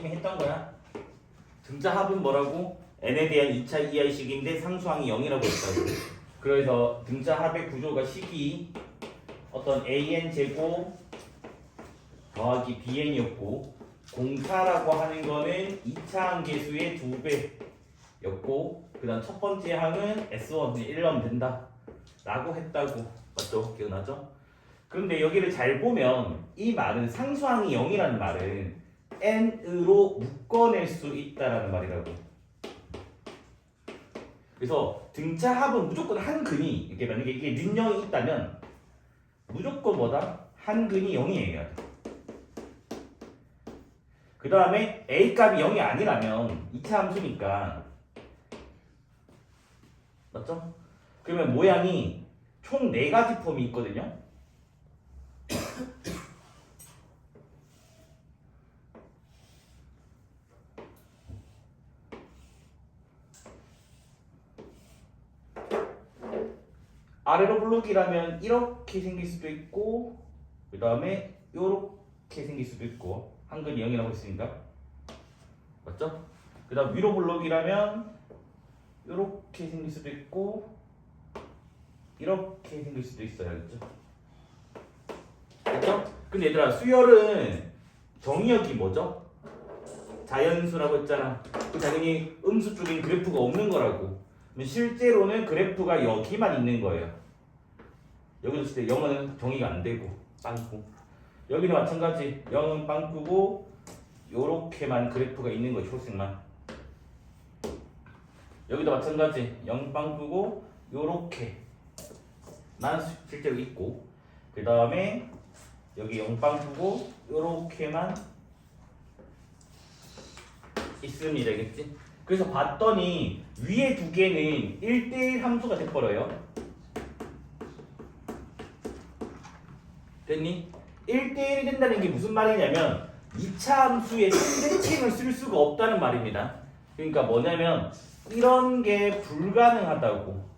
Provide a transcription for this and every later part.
이미 했던 거야. 등차 합은 뭐라고? n에 대한 2차 이하식인데 상수항이 0이라고 했다고. 그래서 등차 합의 구조가 식이 어떤 an 제곱 더하기 bn이었고 공차라고 하는 거는 2차 항계수의 2배였고 그 다음 첫 번째 항은 S1, 1로 된다 라고 했다고. 맞죠? 기억나죠? 그런데 여기를 잘 보면 이 말은 상수항이 0이라는 말은 n으로 묶어낼 수 있다라는 말이라고. 그래서 등차 합은 무조건 한 근이 이렇게 만약에 이게 는0이 있다면 무조건 뭐다? 한 근이 0이어야 돼. 그 다음에 a 값이 0이 아니라면 2차 함수니까 맞죠? 그러면 모양이 총 4가지 폼이 있거든요. 아래로 블록이라면 이렇게 생길 수도 있고 그 다음에 이렇게 생길 수도 있고 한근이 0이라고 했으니까 맞죠? 그 다음 위로 블록이라면 이렇게 생길 수도 있고 이렇게 생길 수도 있어요. 알겠죠? 됐죠? 근데 얘들아 수열은 정의역이 뭐죠? 자연수라고 했잖아. 그 당연히 음수 쪽엔 그래프가 없는 거라고. 실제로는 그래프가 여기만 있는 거예요. 여기도 있을 때 0은 정의가 안 되고 빵꾸. 여기는 마찬가지 0은 빵꾸고 요렇게만 그래프가 있는 거예요. 초록색만. 여기도 마찬가지 0 빵꾸고 요렇게만 실제로 있고 그 다음에 여기 0 빵꾸고 요렇게만 있으면 되겠지? 그래서 봤더니 위에 두 개는 1대1 함수가 돼버려요. 됐니? 1대1이 된다는 게 무슨 말이냐면 2차 함수의 상대칭을 쓸 수가 없다는 말입니다. 그러니까 뭐냐면 이런 게 불가능하다고.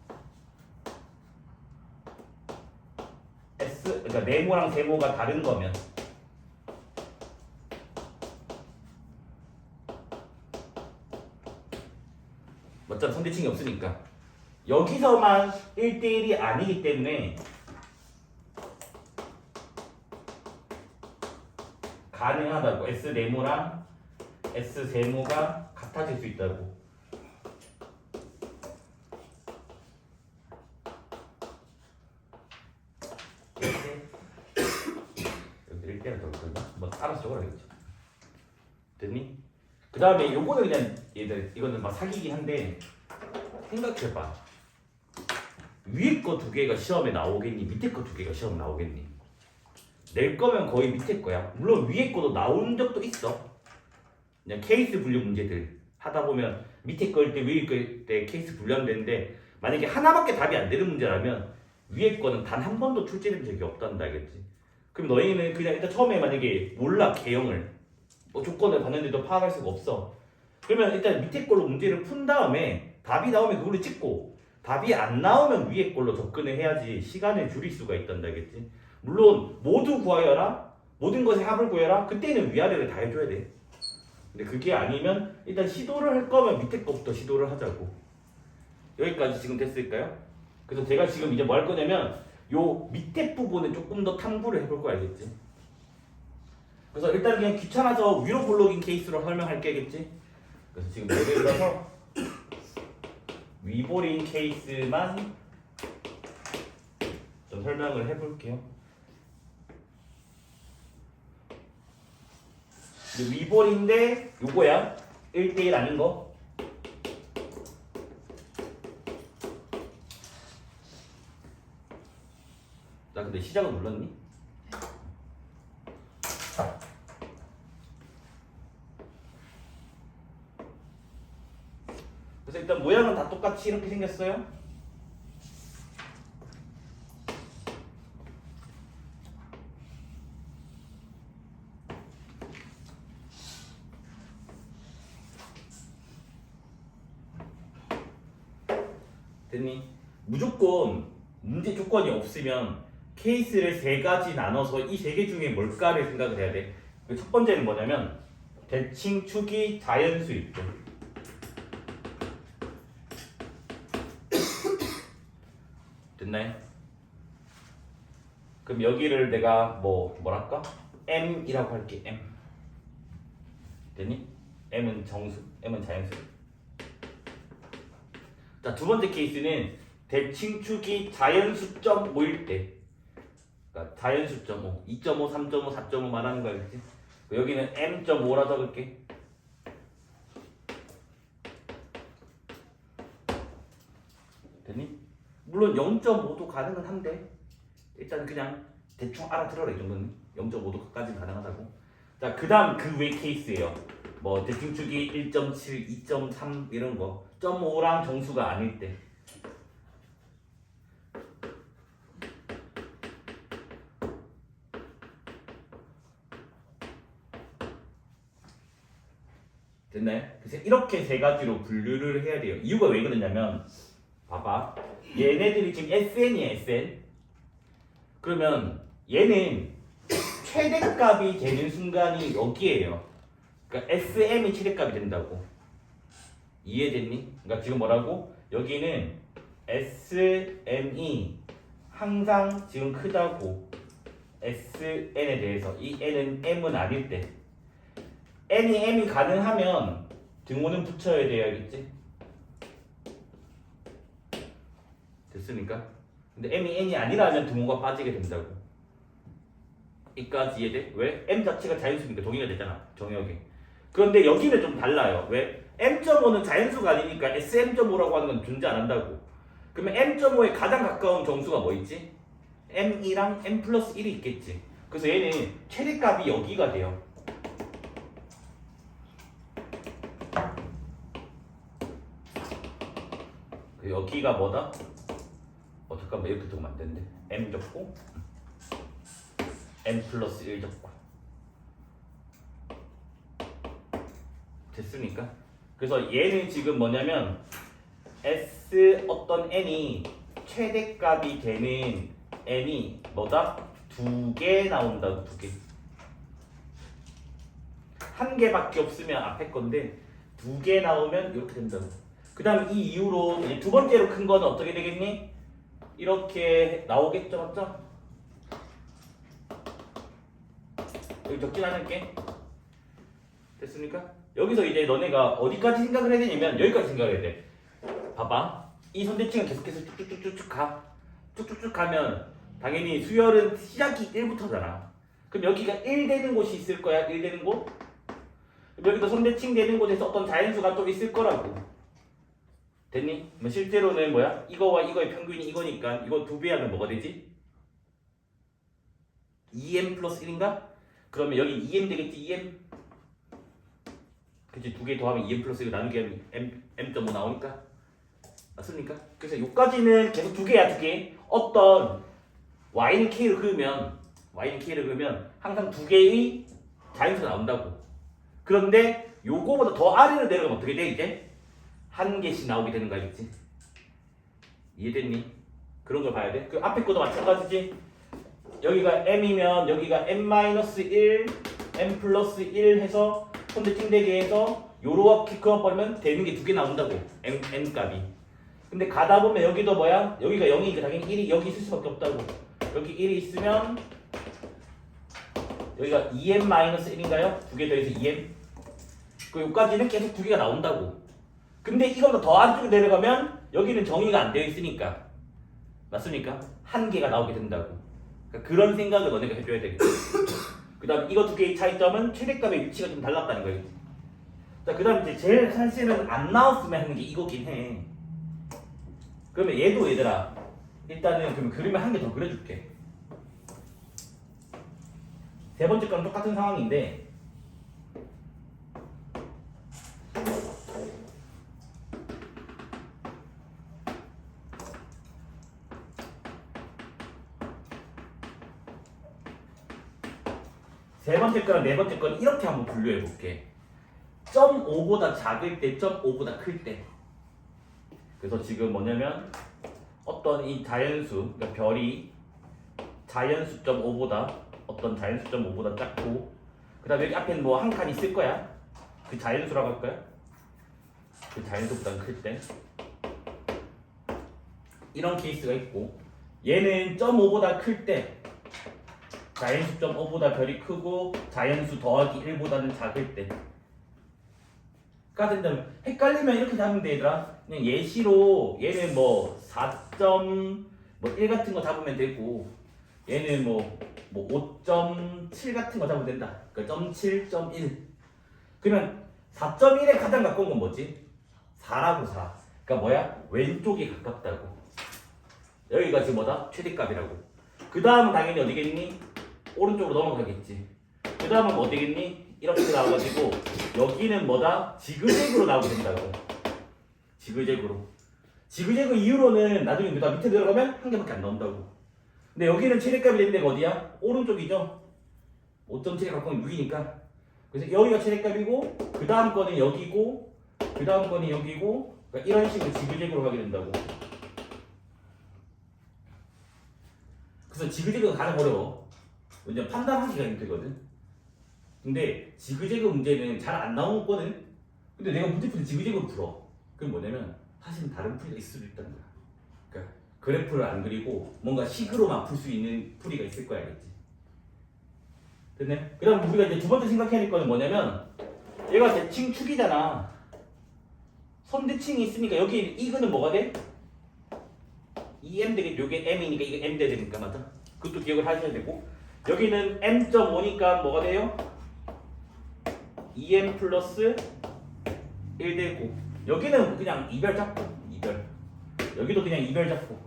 그러니까 네모랑 세모가 다른 거면 맞죠? 상대칭이 없으니까 여기서만 1대1이 아니기 때문에 가능하다고. S 네모랑 S 세모가 같아질 수 있다고. 여기 1대가 더 그런가? 뭐 알아서 적어야겠죠. 됐니? 그 다음에 요거는 그냥 얘들 이거는 막 사기긴 한데 생각해봐. 위에 거 2개가 시험에 나오겠니? 밑에 거 2개가 시험에 나오겠니? 낼 거면 거의 밑에 거야. 물론 위에 거도 나온 적도 있어. 그냥 케이스 분류 문제들 하다 보면 밑에 거일 때 위에 거일 때 케이스 분류하면 되는데 만약에 하나밖에 답이 안 되는 문제라면 위에 거는 단 한 번도 출제된 적이 없단다 알겠지? 그럼 너희는 그냥 일단 처음에 만약에 몰라 개형을 뭐 조건을 봤는데도 파악할 수가 없어. 그러면 일단 밑에 걸로 문제를 푼 다음에 답이 나오면 그걸로 찍고 답이 안 나오면 위에 걸로 접근을 해야지 시간을 줄일 수가 있단다 알겠지? 물론 모두 구하여라 모든 것의 합을 구해라 그때는 위아래를 다 해줘야 돼. 근데 그게 아니면 일단 시도를 할 거면 밑에 거부터 시도를 하자고. 여기까지 지금 됐을까요? 그래서 제가 지금 이제 뭐 할 거냐면 요 밑에 부분은 조금 더 탐구를 해볼 거 알겠지? 그래서 일단 그냥 귀찮아서 위로 블록인 케이스로 설명할 게겠지? 그래서 지금 예를 들어서 위볼인 케이스만 좀 설명을 해볼게요. 위볼인데 요거야 1대1 아닌 거. 나 근데 시작은 눌렀니? 그래서 일단 모양은 다 똑같이 이렇게 생겼어요. 됐니? 무조건 문제 조건이 없으면 케이스를 3가지 나눠서 이 3개 중에 뭘까를 생각을 해야 돼. 첫 번째는 뭐냐면 대칭축이 자연수일 때. 됐나요? 그럼 여기를 내가 뭐랄까? M이라고 할게. M. 됐니? M은 정수, M은 자연수. 자, 두 번째 케이스는 대칭축이 자연수점 5일 때. 그러니까 자연수점 5, 2.5, 3.5, 4.5 말하는 거야, 그치? 여기는 M.5라 적을게. 됐니? 물론 0.5도 가능은 한데 일단 그냥 대충 알아들어라 이 정도는. 0.5도까지 가능하다고. 자, 그 다음 그 외 케이스예요. 뭐 대칭축이 1.7, 2.3 이런 거 0.5랑 정수가 아닐 때. 됐나요? 그래서 이렇게 세 가지로 분류를 해야 돼요. 이유가 왜 그러냐면 봐봐, 얘네들이 지금 SN이야, SN. 그러면 얘는 최대값이 되는 순간이 여기에요. 그러니까 SM이 최대값이 된다고. 이해됐니? 그러니까 지금 뭐라고? 여기는 SM이 항상 지금 크다고. SN에 대해서. 이 N은 M은 아닐 때. N이 M이 가능하면 등호는 붙여야 돼요, 알겠지? 됐습니까? 근데 M이 N이 아니라면 등호가 빠지게 된다고. 이까지 이해돼? 왜? M 자체가 자연수니까 동의가 되잖아, 정역에. 그런데 여기는 좀 달라요. 왜? M.5는 자연수가 아니니까 SM.5라고 하는 건 존재 안 한다고. 그러면 M.5에 가장 가까운 정수가 뭐 있지? M2랑 M 플러스 1이 있겠지. 그래서 얘는 최대값이 여기가 돼요. 여기가 뭐다? 잠깐만, 이렇게 적으면 안 되는데. M 적고 M 플러스 1 적고. 됐습니까? 그래서 얘는 지금 뭐냐면 S 어떤 N이 최대값이 되는 N이 뭐다? 2개 나온다고. 2개. 1개밖에 없으면 앞에 건데 2개 나오면 이렇게 된다고. 그 다음에 이 이후로 이제 두 번째로 큰 거는 어떻게 되겠니? 이렇게 나오겠죠, 맞죠? 여기 적진 않을게. 됐습니까? 여기서 이제 너네가 어디까지 생각을 해야 되냐면 여기까지 생각을 해야 돼. 봐봐, 이 선대칭은 계속해서 쭉쭉쭉쭉 가. 쭉쭉쭉 가면 당연히 수열은 시작이 1부터잖아. 그럼 여기가 1 되는 곳이 있을 거야. 1 되는 곳. 여기도 선대칭 되는 곳에서 어떤 자연수가 좀 있을 거라고. 됐니? 뭐 실제로는 뭐야? 이거와 이거의 평균이 이거니까 이거 2배 하면 뭐가 되지? 2m 플러스 1인가? 그러면 여기 2m 되겠지? 2m? 그치? 2개 더하면 2m 플러스 1 나누기 하면 m.5 나오니까. 맞습니까? 그래서 여기까지는 계속 2개야, 2개. 어떤 y는 k를 그으면 항상 2개의 자연수가 나온다고. 그런데 요거보다 더 아래로 내려가면 어떻게 돼, 이제? 1개씩 나오게 되는 거 알겠지? 이해됐니? 그런 걸 봐야 돼. 그 앞에 것도 마찬가지지. 여기가 m이면 여기가 m-1, m 플러스 1 해서 선대칭 되게 해서 요렇게 그어버리면 되는 게 2개 나온다고. m 값이. 근데 가다 보면 여기도 뭐야? 여기가 0이니까 당연히 1이 여기 있을 수밖에 없다고. 여기 1이 있으면 여기가 2m-1인가요? 2개 더해서 2m. 그 여기까지는 계속 2개가 나온다고. 근데 이거보다 더 아래쪽에 내려가면 여기는 정의가 안 되어 있으니까. 맞습니까? 1개가 나오게 된다고. 그러니까 그런 생각을 너네가 해줘야 되겠지. 그 다음 이거 2개의 차이점은 최대값의 위치가 좀 달랐다는 거예요. 자, 그 다음 이제 제일 사실은 안 나왔으면 하는 게 이거긴 해. 그러면 얘도 얘들아, 일단은 그럼 그림을 1개 더 그려줄게. 세 번째 거랑 똑같은 상황인데 세 번째 거랑 네 번째 거는 이렇게 한번 분류해 볼게. 0.5보다 작을 때, 0.5보다 클 때. 그래서 지금 뭐냐면 어떤 이 자연수, 그러니까 별이 자연수 0.5보다 어떤 자연수 0.5보다 작고, 그 다음에 여기 앞에는 뭐 한 칸 있을 거야. 그 자연수라고 할까요? 그 자연수보다 클 때 이런 케이스가 있고 얘는 0.5보다 클 때 자연수 0.5보다 별이 크고 자연수 더하기 1보다는 작을 때 가 된다면 헷갈리면 이렇게 잡으면 돼 얘들아. 그냥 예시로 얘는 뭐 4.1 같은 거 잡으면 되고 얘는 뭐 5.7 같은 거 잡으면 된다. 그러니까 0.7, 0.1 그러면 4.1에 가장 가까운 건 뭐지? 4라고 4. 그러니까 뭐야? 왼쪽이 가깝다고. 여기가 지금 뭐다? 최대값이라고. 그 다음은 당연히 어디겠니? 오른쪽으로 넘어가겠지. 그 다음은 뭐 어디겠니? 이렇게 나와가지고 여기는 뭐다? 지그재그로 나오게 된다고. 지그재그로. 지그재그 이후로는 나중에 누가 밑에 들어가면 한 개밖에 안 나온다고. 근데 여기는 최대값이 되는 데가 어디야? 오른쪽이죠? 5.7에 가까운 6이니까. 그래서 여기가 최대값이고 그 다음 거는 여기고 그 다음 거는 여기고 그러니까 이런 식으로 지그재그로 가게 된다고. 그래서 지그재그가 가장 어려워. 왜냐면 판단하기가 힘들거든. 근데 지그재그 문제는 잘 안 나오거든. 근데 내가 문제 풀 때 지그재그로 풀어. 그럼 뭐냐면 사실은 다른 풀이가 있을 수도 있다는 거야. 그러니까 그래프를 안 그리고 뭔가 식으로만 풀 수 있는 풀이가 있을 거야, 알겠지? 됐네? 그 다음 우리가 이제 두 번째 생각해야 될 거는 뭐냐면 얘가 대칭 축이잖아. 선대칭이 있으니까 여기 이거는 뭐가 돼? 2m 되겠지. 요게 m이니까 이게 m 돼야 되니까 맞아? 그것도 기억을 하셔야 되고 여기는 m.5니까 뭐가 돼요? 2m 플러스 1 되고 여기는 그냥 이별 잡고 이별 여기도 그냥 이별 잡고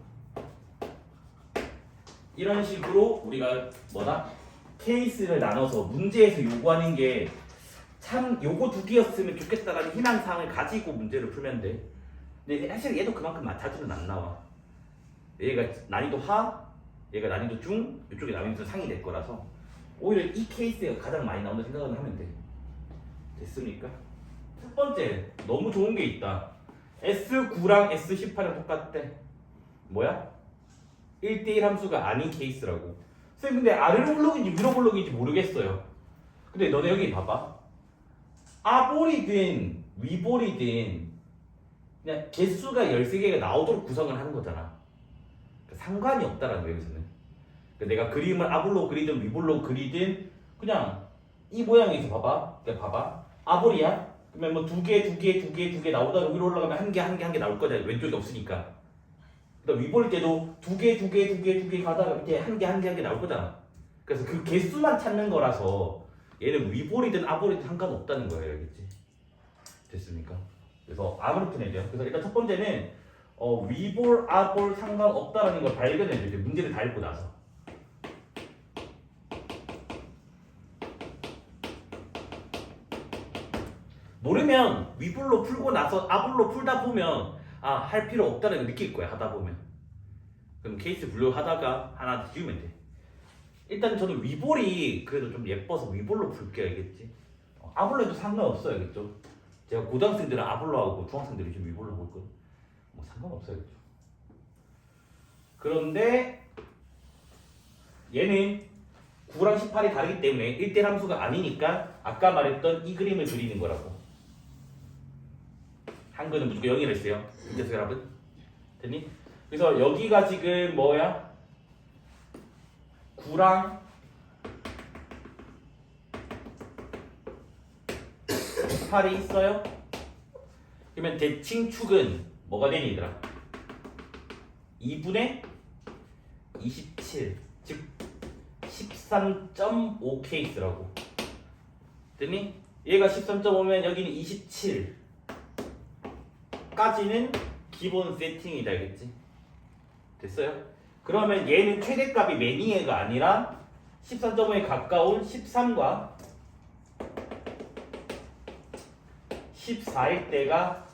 이런 식으로 우리가 뭐다? 케이스를 나눠서 문제에서 요구하는 게 참 요거 두 개였으면 좋겠다라는 희망사항을 가지고 문제를 풀면 돼. 근데 사실 얘도 그만큼 자주는 안 나와. 얘가 난이도 하, 얘가 난이도 중, 이쪽에 난이도 상이 될 거라서 오히려 이 케이스가 가장 많이 나온다 생각을 하면 돼. 됐습니까? 첫 번째 너무 좋은 게 있다. S9랑 S18은 똑같대. 뭐야? 1대1 함수가 아닌 케이스라고. 쌤 근데 아래로 블록인지 위로 블록인지 모르겠어요. 근데 너네 여기 봐봐. 아볼이든 위볼이든 그냥 개수가 13개가 나오도록 구성을 하는 거잖아. 그러니까 상관이 없다라는 거예요 여기서는. 그러니까 내가 그림을 아볼로 그리든 위볼로 그리든 그냥 이 모양에서 봐봐. 그러니까 봐봐. 아볼이야? 그러면 뭐 두 개 나오다가 위로 올라가면 한 개 나올 거잖아. 왼쪽이 없으니까. 그다음 위볼 때도 두 개 가다가 밑에 한 개 나올 거잖아. 그래서 그 개수만 찾는 거라서 얘는 위볼이든 아볼이든 상관없다는 거예요. 알겠지? 됐습니까? 그래서 암으로 푸내야 돼요. 그래서 일단 첫 번째는 위볼, 아볼 상관없다라는 걸 발견해야 돼요. 문제를 다 읽고 나서. 모르면 위볼로 풀고 나서 아볼로 풀다 보면 아, 할 필요 없다는 걸 느낄 거야. 하다 보면. 그럼 케이스 분류하다가 하나 지우면 돼. 일단 저는 위볼이 그래도 좀 예뻐서 위볼로 풀게요. 알겠지? 아볼로 해도 상관없어요. 알겠죠? 제가 고등학생들은 아볼로 하고 중학생들은 지금 위볼로 하고 있거든. 뭐 상관없어요. 알겠죠? 그런데 얘는 9랑 18이 다르기 때문에 1대1 함수가 아니니까 아까 말했던 이 그림을 그리는 거라고. 한글은 무조건 0이라 했어요. 이제서 여러분 됐니? 그래서 여기가 지금 뭐야? 9랑 18이 있어요. 그러면 대칭축은 뭐가 되니 얘들아? 2분의 27 즉 13.5 케이스라고. 됐니? 얘가 13.5면 여기는 27 까지는 기본 세팅이다. 알겠지? 됐어요? 그러면 얘는 최대값이 매니에가 아니라 13.5에 가까운 13과 14일 때가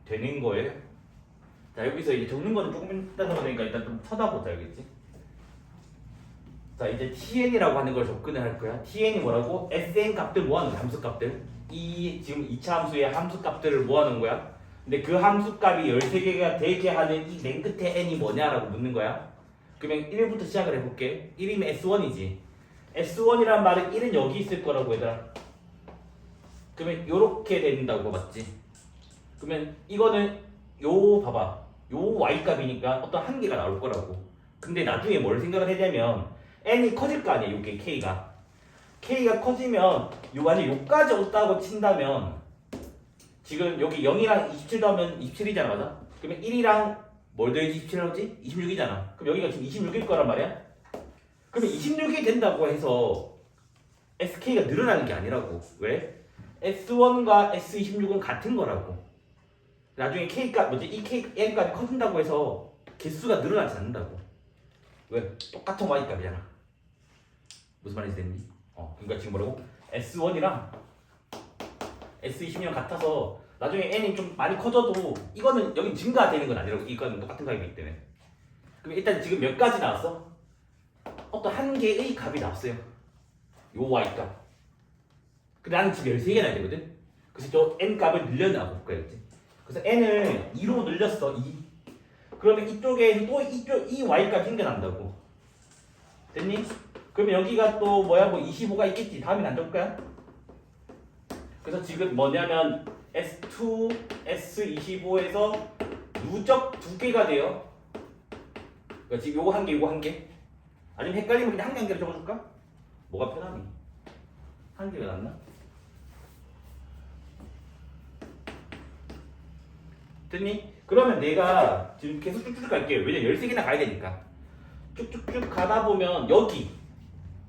되는 거예요. 자, 여기서 이제 적는 거는 조금 이따 적으니까 일단 좀 쳐다보자. 알겠지? 자, 이제 TN이라고 하는 걸 접근을 할 거야. TN이 뭐라고? SN 값들 모아놓은 함수 값들. 이 지금 2차 함수의 함수 값들을 모아놓은 거야. 근데 그 함수 값이 13개가 되게 하는 이 맨 끝에 n이 뭐냐라고 묻는 거야. 그러면 1부터 시작을 해볼게. 1이면 S1이지. S1이란 말은 1은 여기 있을 거라고 얘들아. 그러면 요렇게 된다고 맞지? 그러면 이거는 요 봐봐. 요 y값이니까 어떤 한계가 나올 거라고. 근데 나중에 뭘 생각을 해야냐면 n이 커질 거 아니야. 요게 k가 커지면 요 만약 요까지 없다고 친다면 지금 여기 0이랑 27 더하면 27이잖아. 맞아? 그러면 1이랑 뭘 더해지 27을 하지? 26이잖아. 그럼 여기가 지금 26일 거란 말이야. 그러면 26이 된다고 해서 SK가 늘어나는 게 아니라고. 왜? S1과 S26은 같은 거라고. 나중에 K값, 이 N값이 커진다고 해서 개수가 늘어나지 않는다고. 왜? 똑같은 Y값이잖아. 무슨 말인지 됐니? 그러니까 지금 뭐라고? S1이랑 S26이랑 같아서 나중에 N이 좀 많이 커져도 이거는 여기 증가되는 건 아니라고. 이거는 똑같은 값이기 때문에. 그럼 일단 지금 몇 가지 나왔어? 어떤 한 개의 값이 나왔어요. 요 Y값. 근데 나는 지금 13개 나야 되거든? 그래서 저 N값을 늘려나가 볼 거야. 그래서 N을 2로 늘렸어. 2. 그러면 이쪽에 또 이 Y값 생겨난다고. 됐니? 그러면 여기가 또 뭐야? 뭐 25가 있겠지. 다음엔 안 줄 거야? 그래서 지금 뭐냐면 S2, S25에서 누적 2개가 돼요. 그러니까 지금 요거 한 개, 요거 한 개. 아니면 헷갈리면 그냥 한 개로 적어줄까? 뭐가 편하니? 한 개가 낫나? 됐니? 그러면 내가 지금 계속 쭉쭉 갈게요. 왜냐면 13개나 가야 되니까. 쭉쭉쭉 가다 보면 여기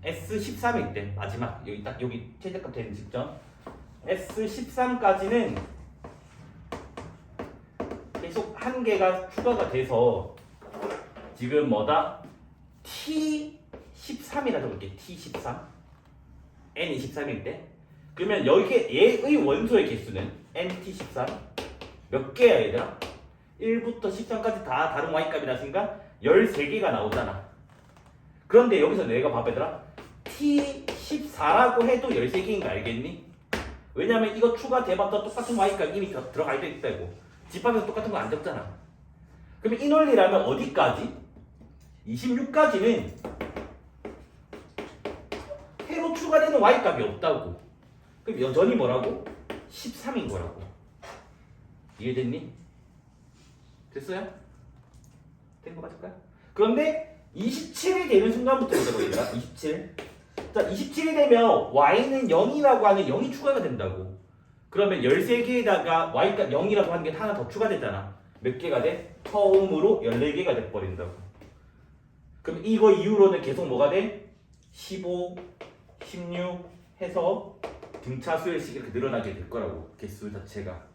S13일 때 마지막 여기 딱 여기 최저값 되는 직전 S13까지는 계속 한 개가 추가가 돼서 지금 뭐다? T13이라 적을게. T13 N이 13일 때 그러면 여기 얘의 원소의 개수는 NT13 몇 개야 얘들아? 1부터 13까지 다 다른 Y값이 나으니까 13개가 나오잖아. 그런데 여기서 내가 봐봐 얘들아 T14라고 해도 13개인 거 알겠니? 왜냐면 이거 추가돼봤자 똑같은 Y값 이미 들어가 있다고. 집합에서 똑같은 거 안 적잖아. 그러면 이 논리라면 어디까지? 26까지는 새로 추가되는 Y값이 없다고. 그럼 여전히 뭐라고? 13인 거라고. 이해됐니? 됐어요? 된 거 맞을까요? 그런데 27이 되는 순간부터 얘들아 얘들아 27. 자 27이 되면 y는 0이라고 하는 0이 추가가 된다고. 그러면 13개에다가 y값 0이라고 하는 게 하나 더 추가되잖아. 몇 개가 돼? 처음으로 14개가 돼버린다고. 그럼 이거 이후로는 계속 뭐가 돼? 15, 16 해서 등차 수열씩 이렇게 늘어나게 될 거라고. 개수 자체가.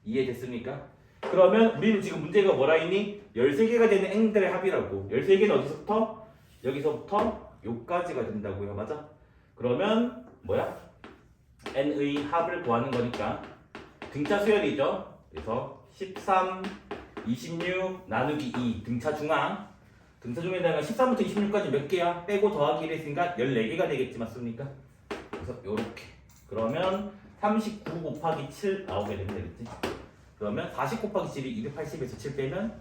이해됐습니까? 그러면 우리는 지금 문제가 뭐라 했니? 13개가 되는 n들의 합이라고. 13개는 어디서부터? 여기서부터 요까지가 된다고요. 맞아? 그러면 뭐야? n의 합을 구하는 거니까 등차 수열이죠. 그래서 13, 26 나누기 2 등차 중앙. 등차 중에다가 13부터 26까지 몇 개야? 빼고 더하기 1 했으니까 14개가 되겠지. 맞습니까? 그래서 요렇게. 그러면 39 곱하기 7 나오게 되면 되겠지. 그러면 40 곱하기 7이 280에서 7 빼면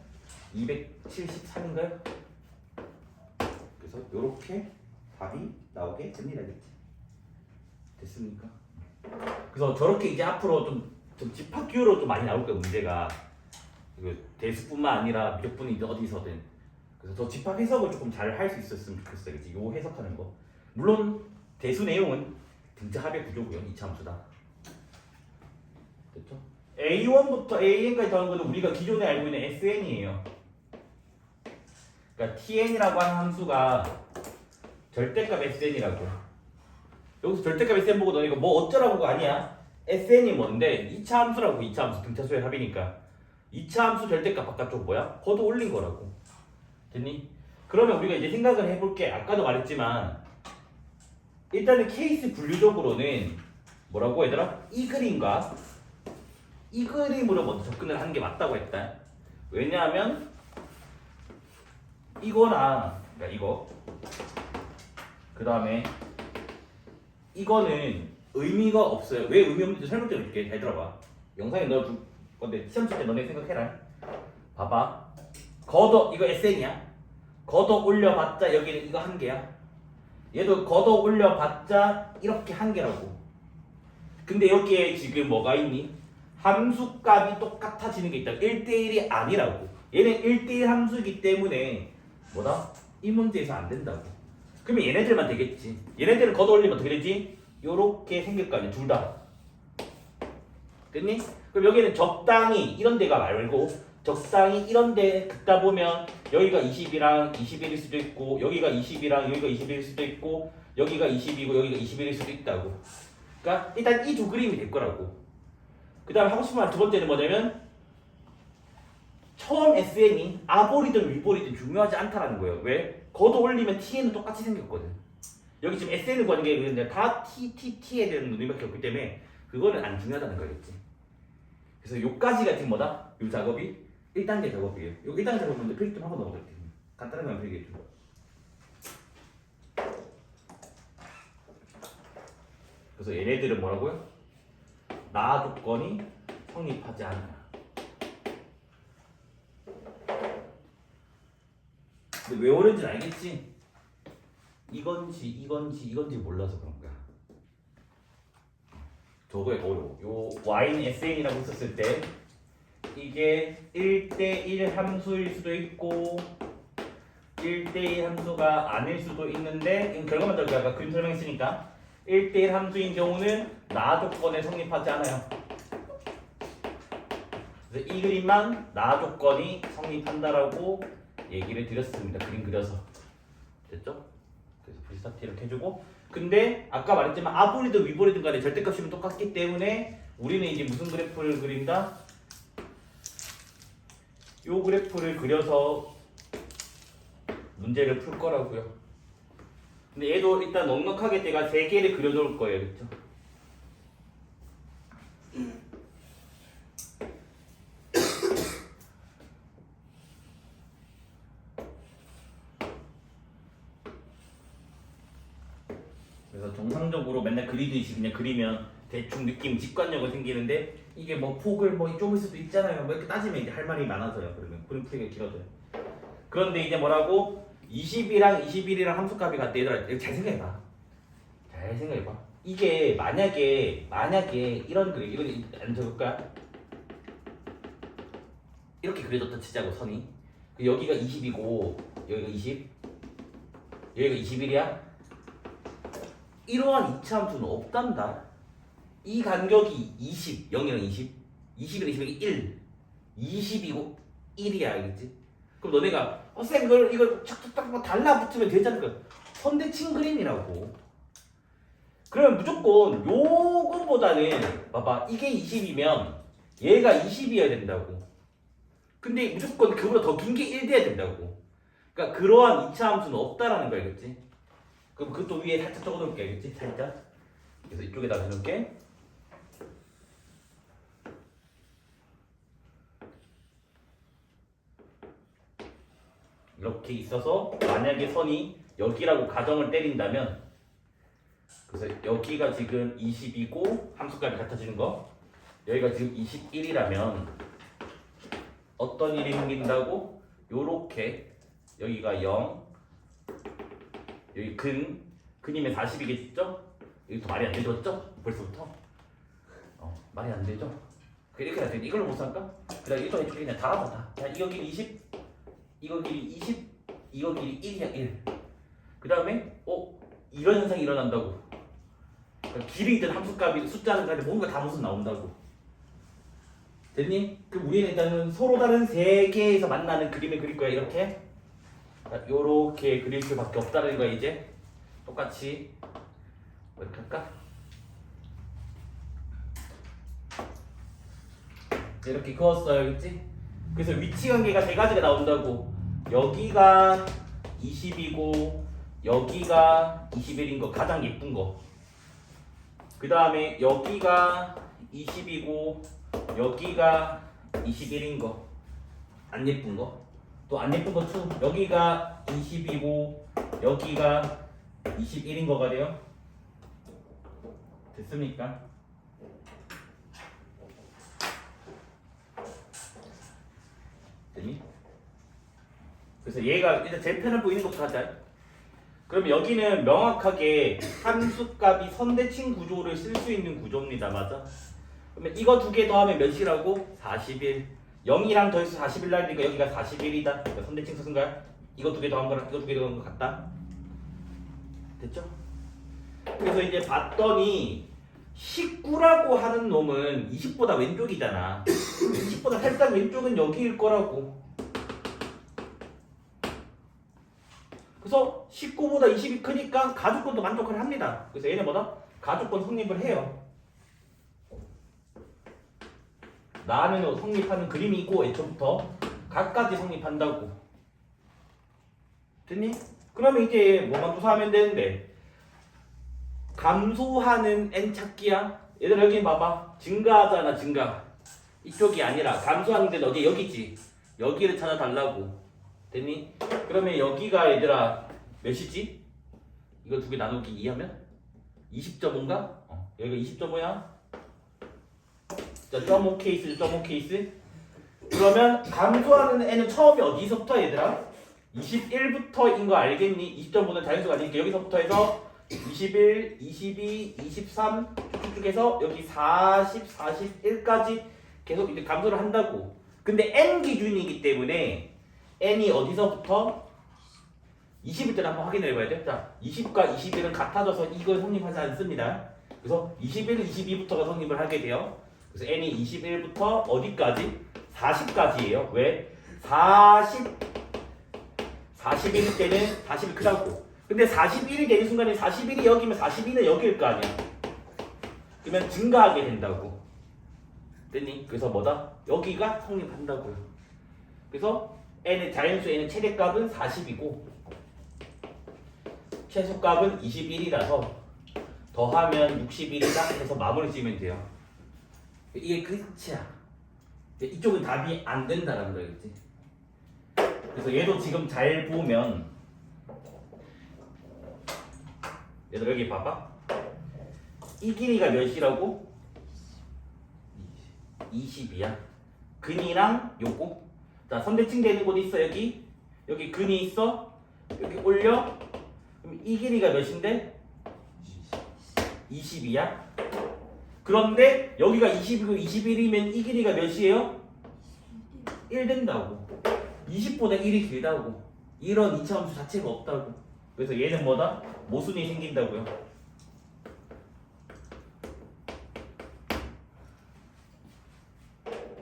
273인가요? 그래서 요렇게 답이 나오게 됩니다. 됐습니까? 그래서 저렇게 이제 앞으로 좀 집합기호로 좀 많이 나올 거예요. 문제가 대수뿐만 아니라 미적분이 어디서든. 그래서 저 집합 해석을 조금 잘 할 수 있었으면 좋겠어요. 요 해석하는 거. 물론 대수 내용은 등차 합의 구조고요. 이차함수다. 됐죠? A1부터 AN까지 더하는 거는 우리가 기존에 알고 있는 SN이에요. 그러니까 TN이라고 하는 함수가 절대값 SN이라고. 여기서 절대값 SN 보고 너네가 뭐 어쩌라고가 아니야. SN이 뭔데? 2차 함수라고. 2차 함수 등차수의 합이니까 2차 함수 절대값 바깥쪽 뭐야? 걷어 올린 거라고. 됐니? 그러면 우리가 이제 생각을 해볼게. 아까도 말했지만 일단은 케이스 분류적으로는 뭐라고 얘들아? 이 그림과 이 그림으로 먼저 접근을 하는 게 맞다고 했다. 왜냐하면 이거나 그러니까 이거 그 다음에 이거는 의미가 없어요. 왜 의미 없는지 설명드릴게. 잘 들어봐. 영상에 넣어줄 건데 시험 칠 때 너네 생각해라. 봐봐. 걷어 이거 SN이야. 걷어 올려봤자 여기는 이거 한 개야. 얘도 걷어 올려봤자 이렇게 한 개라고. 근데 여기에 지금 뭐가 있니? 함수값이 똑같아지는 게 있다. 1대1이 아니라고. 얘는 1대1 함수이기 때문에 뭐다? 이 문제에서 안 된다고. 그러면 얘네들만 되겠지. 얘네들을 걷어 올리면 어떻게 되지? 요렇게 생길 거 아니야. 둘 다. 됐니? 그럼 여기는 적당히 이런 데가 말고 적당히 이런 데 긋다 보면 여기가 20이랑 21일 수도 있고 여기가 20이랑 여기가 21일 수도 있고 여기가 20이고 여기가 21일 수도 있다고. 그러니까 일단 이 두 그림이 될 거라고. 그 다음에 하고 싶은 말 두 번째는 뭐냐면 처음 SN이 아볼이든 위볼이든 중요하지 않다라는 거예요. 왜? 걷어 올리면 T에는 똑같이 생겼거든. 여기 지금 SN을 구하는 게 그냥 다 T에 대한 논의밖에 없기 때문에 그거는 안 중요하다는 거겠지. 그래서 요까지가 지금 뭐다? 요 작업이 1단계 작업이에요. 요 1단계 작업 먼저 필기 좀 하고 넘어갈게요. 간단하게 하면 필기해줘. 그래서 얘네들은 뭐라고요? 나 조건이 성립하지 않아. 근데 왜 오는지는 알겠지? 이건지 몰라서 그런 거야. 저거에 어려워. 요 y는 SN이라고 했었을 때 이게 1대1 함수일 수도 있고 1대1 함수가 아닐 수도 있는데 이건 결과만 들고 아까 그림 설명했으니까 1대1 함수인 경우는 나 조건에 성립하지 않아요. 그래서 이 그림만 나 조건이 성립한다라고 얘기를 드렸습니다. 그림 그려서. 됐죠? 그래서 브리스타트 이렇게 해주고 근데 아까 말했지만 아볼이든 위볼이든 간에 절대값이면 똑같기 때문에 우리는 이제 무슨 그래프를 그린다? 요 그래프를 그려서 문제를 풀 거라고요. 근데 얘도 일단 넉넉하게 제가 3개를 그려놓을 거예요. 그렇죠? 그래서 정상적으로 맨날 그리듯이 그냥 그리면 대충 느낌, 직관력은 생기는데 이게 뭐 폭을 뭐 좁을 수도 있잖아요. 뭐 이렇게 따지면 이제 할 말이 많아서요. 그러면 그림 풀기가 길어져요. 그런데 이제 뭐라고? 20이랑 21이랑 함수값이 같대. 얘들아 이거 잘 생각해봐. 잘 생각해봐. 이게 만약에 이런 그림 이건 안 적을까? 이렇게 그려졌다 치자고 선이. 여기가 20이고 여기가 20, 여기가 21이야. 이러한 이차함수는 없단다. 이 간격이 20, 0이랑 20, 20이랑 20이 1, 20이고 1이야, 알겠지? 그럼 너네가 쌤 이걸 착착착 뭐 달라붙으면 되잖아. 선대칭 그림이라고. 그러면 무조건 요거보다는 봐봐 이게 20이면 얘가 20이어야 된다고. 근데 무조건 그보다 더 긴 게 1 돼야 된다고. 그러니까 그러한 이차함수는 없다라는 거 알겠지? 그럼 그것도 위에 살짝 적어놓을게 알겠지? 살짝. 그래서 이쪽에다 해놓을게. 이렇게 있어서 만약에 선이 여기라고 가정을 때린다면 그래서 여기가 지금 20이고 함수값이 같아지는 거 여기가 지금 21이라면 어떤 일이 생긴다고? 요렇게 여기가 0 여기 근이면 40이겠죠? 여기 더 말이 안 되죠? 벌써부터? 말이 안 되죠? 이렇게 해야 돼. 이걸로 못 살까? 그다음 이거 이쪽에 그냥 달아봐 다. 이거 길이 20 이거 길이 20 이거 길이 1이야 1. 그 다음에 이런 현상이 일어난다고. 그러니까 길이든 함수값이 숫자는 간에 뭔가 다 무슨 나온다고. 됐니? 그럼 우리는 일단은 서로 다른 3개에서 만나는 그림을 그릴 거야 이렇게. 요렇게 그릴 수밖에 없다는 거야 이제. 똑같이 뭐 이렇게 할까? 이렇게 그었어요, 그치? 그래서 위치 관계가 3가지가 나온다고. 여기가 20이고 여기가 21인 거 가장 예쁜 거. 그 다음에 여기가 20이고 여기가 21인 거 안 예쁜 거. 또 안 예쁜 거 2. 여기가 20이고 여기가 21인 거가 돼요. 됐습니까? 됐니? 그래서 얘가 일단 제일 편해 보이는 것부터 하자. 그럼 여기는 명확하게 함수값이 선대칭 구조를 쓸 수 있는 구조입니다. 맞아? 그러면 이거 두 개 더하면 몇이라고? 41. 0이랑 더해서 41 나니까 여기가 41이다. 그러니까 선대칭 쓰는 거야. 이거 두 개 더한 거랑 이거 두 개 더한 거 같다. 됐죠? 그래서 이제 봤더니 19라고 하는 놈은 20보다 왼쪽이잖아. 20보다 살짝 왼쪽은 여기일 거라고. 그래서 19보다 20이 크니까 가주권도 만족을 합니다. 그래서 얘네 뭐다? 가주권 성립을 해요. 나는 성립하는 그림이 있고 애초부터 각까지 성립한다고. 됐니? 그러면 이제 뭐만 조사하면 되는데 감소하는 n 찾기야. 얘들아 여기 봐봐. 증가하잖아 증가. 이쪽이 아니라 감소하는 데는 어디? 여기지. 여기를 찾아달라고. 됐니? 그러면 여기가 얘들아 몇이지? 이거 두 개 나누기 2하면 20.5인가? 여기가 20.5야? 자, 0.5 케이스, 0.5 케이스. 그러면 감소하는 n은 처음이 어디서부터 얘들아? 21부터인 거 알겠니? 20.5는 자연수가 아니니까 여기서부터 해서 21, 22, 23 쭉쭉 해서 여기 40, 41까지 계속 이제 감소를 한다고. 근데 n 기준이기 때문에 n이 어디서부터? 20일 때는 한번 확인해 봐야 돼. 자, 20과 21은 같아져서 이걸 성립하지 않습니다. 그래서 21, 22부터가 성립을 하게 돼요. 그래서 n이 21부터 어디까지? 40까지예요. 왜? 41일 때는 40이 크다고. 근데 41이 되는 순간에 41이 여기면 42는 여기일 거 아니야. 그러면 증가하게 된다고. 됐니? 그래서 뭐다? 여기가 성립한다고요. 그래서 n의 자연수 n의 최대값은 40이고 최소값은 21이라서 더하면 61이다 해서 마무리 지으면 돼요. 이게 끝이야. 이쪽은 답이 안 된다라는 거겠지. 그래서 얘도 지금 잘 보면 얘들 여기 봐봐. 이 길이가 몇이라고? 20이야. 근이랑 요거. 자, 선대칭 되는 곳 있어 여기. 여기 근이 있어. 여기 올려. 그럼 이 길이가 몇인데? 20이야. 그런데 여기가 20이고 21이면 이 길이가 몇이에요? 1 된다고. 20보다 1이 길다고. 이런 이차함수 자체가 없다고. 그래서 얘는 뭐다? 모순이 생긴다고요.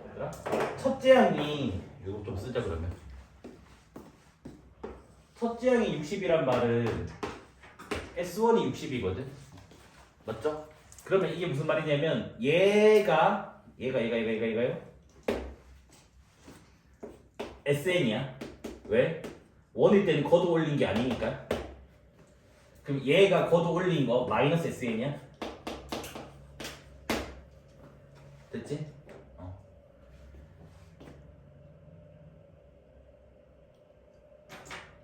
얘들아, 첫째 항이 이거 좀 쓰자 그러면. 첫째 항이 60이란 말은 S1이 60이거든. 맞죠? 그러면 이게 무슨 말이냐면 얘가요? SN이야. 왜? 원일 때는 걷어 올린 게 아니니까. 그럼 얘가 걷어 올린 거 마이너스 SN이야? 됐지?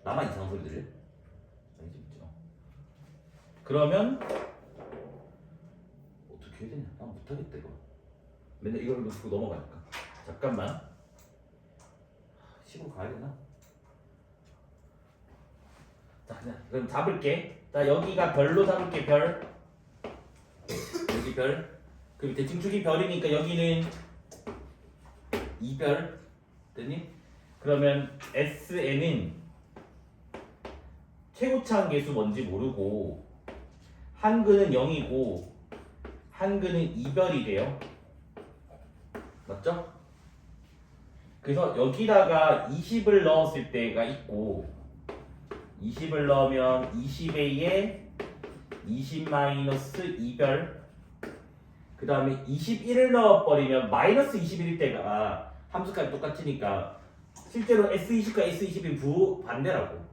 나만 이상한 소리 들려? 그러면 어떻게 해야 되냐? 난 못하겠다 이거. 맨날 이걸 놓고 넘어가니까. 잠깐만. 시골 가야 되나? 자, 그냥 그럼 잡을게. 자, 여기가 별로 잡을게. 별. 여기 별. 그럼 대칭축이 별이니까 여기는 2별. 됐니? 그러면 SN은 최고차항 계수 뭔지 모르고 한근은 0이고 한근은 2별이 돼요. 맞죠? 그래서 여기다가 20을 넣었을 때가 있고 20을 넣으면 20a에 20-2별 그 다음에 21을 넣어버리면 마이너스 21일 때가 함수값이 똑같으니까 실제로 S20과 S21 부반대라고.